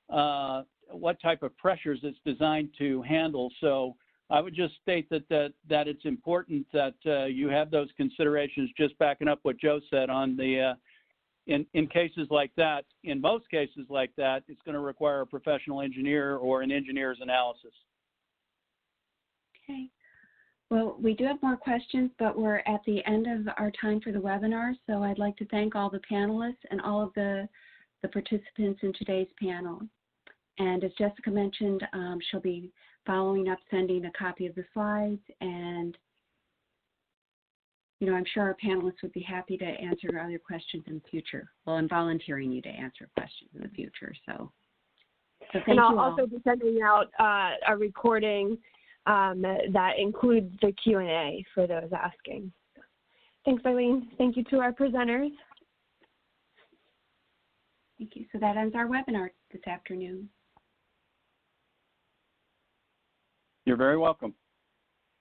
what type of pressures it's designed to handle. So I would just state that it's important that you have those considerations. Just backing up what Joe said on the in cases like that, in most cases like that, it's going to require a professional engineer or an engineer's analysis. Okay. Well, we do have more questions, but we're at the end of our time for the webinar, so I'd like to thank all the panelists and all of the participants in today's panel. And as Jessica mentioned, she'll be following up, sending a copy of the slides, and I'm sure our panelists would be happy to answer other questions in the future. Well, I'm volunteering you to answer questions in the future, so thank you all. And I'll also be sending out a recording that includes the Q&A for those asking. Thanks, Eileen. Thank you to our presenters. Thank you. So that ends our webinar this afternoon. You're very welcome.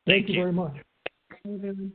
Thank you very much. Thank you, everyone.